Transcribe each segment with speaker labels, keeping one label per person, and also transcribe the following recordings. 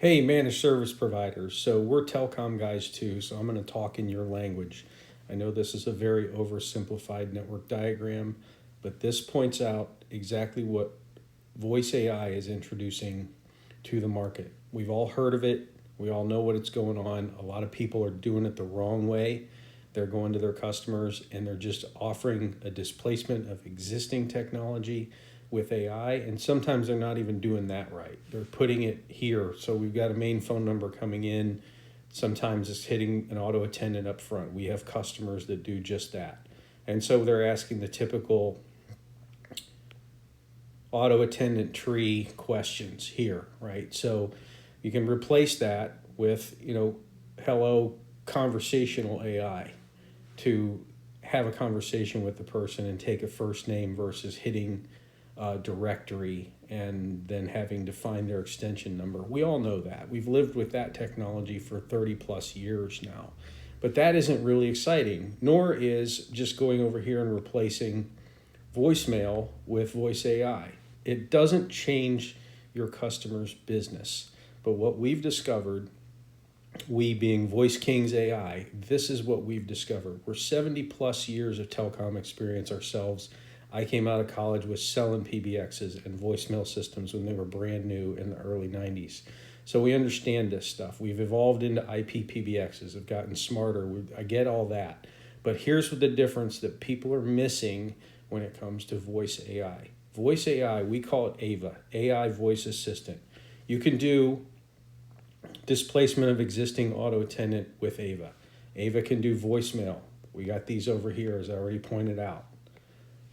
Speaker 1: Hey, managed service providers. So we're telecom guys too, so I'm going to talk in your language. I know this is a very oversimplified network diagram, but this points out exactly what Voice AI is introducing to the market. We've all heard of it. We all know what it's going on. A lot of people are doing it the wrong way. They're going to their customers and they're just offering a displacement of existing technology with AI, and sometimes they're not even doing that right. They're putting it here. So we've got a main phone number coming in. Sometimes it's hitting an auto attendant up front. We have customers that do just that. And so they're asking the typical auto attendant tree questions here, right? So you can replace that with, hello conversational AI to have a conversation with the person and take a first name versus hitting directory and then having to find their extension number. We all know that. We've lived with that technology for 30 plus years now. But that isn't really exciting, nor is just going over here and replacing voicemail with voice AI. It doesn't change your customer's business. But what we've discovered, we being VoiceKings.ai, this is what we've discovered. We're 70 plus years of telecom experience ourselves. I came out of college with selling PBXs and voicemail systems when they were brand new in the early 90s. So we understand this stuff. We've evolved into IP PBXs, have gotten smarter. I get all that. But here's the difference that people are missing when it comes to voice AI. Voice AI, we call it AVA, AI Voice Assistant. You can do displacement of existing auto attendant with AVA. AVA can do voicemail. We got these over here, as I already pointed out.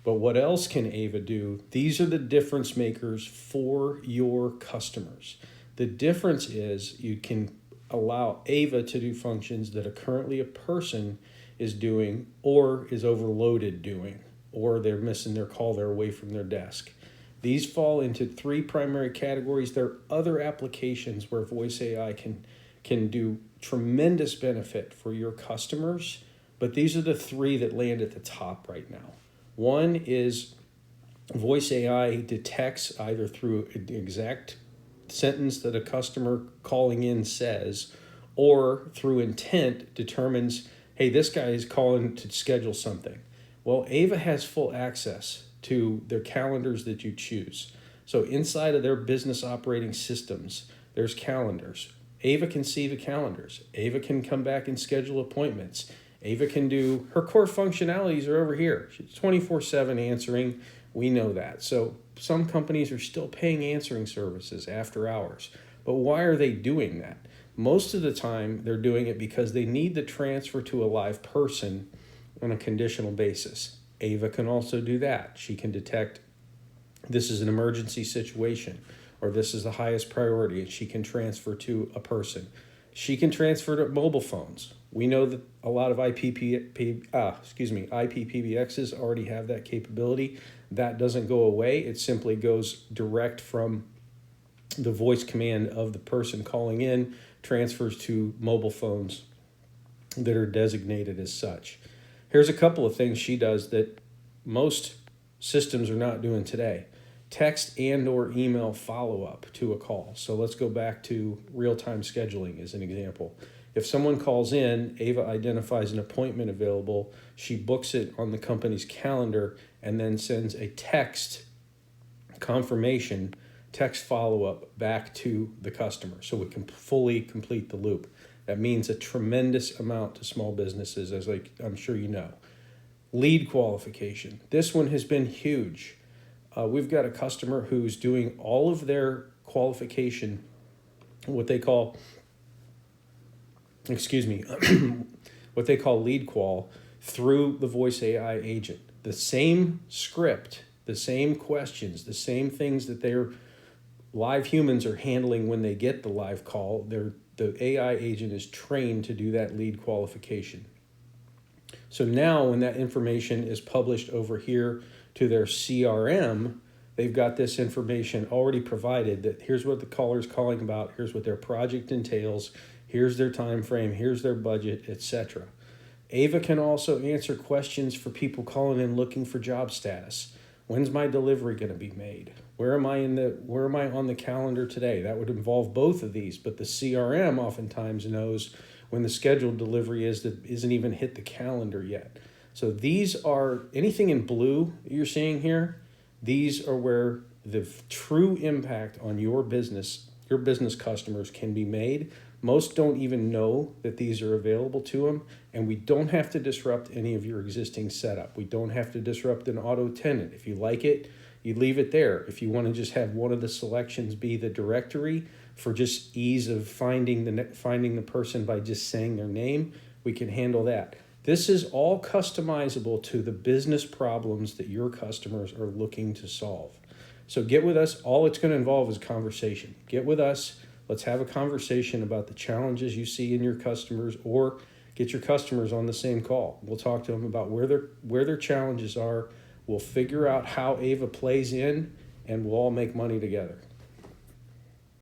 Speaker 1: But what else can AVA do? These are the difference makers for your customers. The difference is you can allow AVA to do functions that currently a person is doing or is overloaded doing, or they're missing their call, they're away from their desk. These fall into three primary categories. There are other applications where voice AI can do tremendous benefit for your customers, but these are the three that land at the top right now. One is voice AI detects either through an exact sentence that a customer calling in says, or through intent determines, hey, this guy is calling to schedule something. Well, AVA has full access to their calendars that you choose. So inside of their business operating systems, there's calendars. AVA can see the calendars. AVA can come back and schedule appointments. AVA can do, her core functionalities are over here. She's 24/7 answering. We know that. So some companies are still paying answering services after hours. But why are they doing that? Most of the time, they're doing it because they need the transfer to a live person on a conditional basis. AVA can also do that. She can detect this is an emergency situation or this is the highest priority, and she can transfer to a person. She can transfer to mobile phones. We know that a lot of IPPBXs already have that capability. That doesn't go away. It simply goes direct from the voice command of the person calling in, transfers to mobile phones that are designated as such. Here's a couple of things she does that most systems are not doing today. Text and or email follow-up to a call. So let's go back to real-time scheduling as an example. If someone calls in, AVA identifies an appointment available, she books it on the company's calendar, and then sends a text confirmation, text follow-up back to the customer so we can fully complete the loop. That means a tremendous amount to small businesses, as I'm sure you know. Lead qualification. This one has been huge. We've got a customer who's doing all of their qualification, what they call lead qual, through the voice AI agent. The same script, the same questions, the same things that their live humans are handling when they get the live call. The AI agent is trained to do that lead qualification. So now when that information is published over here to their CRM, they've got this information already provided that here's what the caller is calling about, here's what their project entails, here's their time frame, here's their budget, etc. AVA can also answer questions for people calling in looking for job status. When's my delivery going to be made? Where am I on the calendar today? That would involve both of these, but the CRM oftentimes knows when the scheduled delivery is that isn't even hit the calendar yet. So these are anything in blue you're seeing here. These are where the true impact on your business customers can be made. Most don't even know that these are available to them, and we don't have to disrupt any of your existing setup. We don't have to disrupt an auto-attendant. If you like it, you leave it there. If you want to just have one of the selections be the directory for just ease of finding the person by just saying their name, we can handle that. This is all customizable to the business problems that your customers are looking to solve. So get with us. All it's going to involve is conversation. Get with us. Let's have a conversation about the challenges you see in your customers, or get your customers on the same call. We'll talk to them about where their challenges are. We'll figure out how Ava plays in, and we'll all make money together.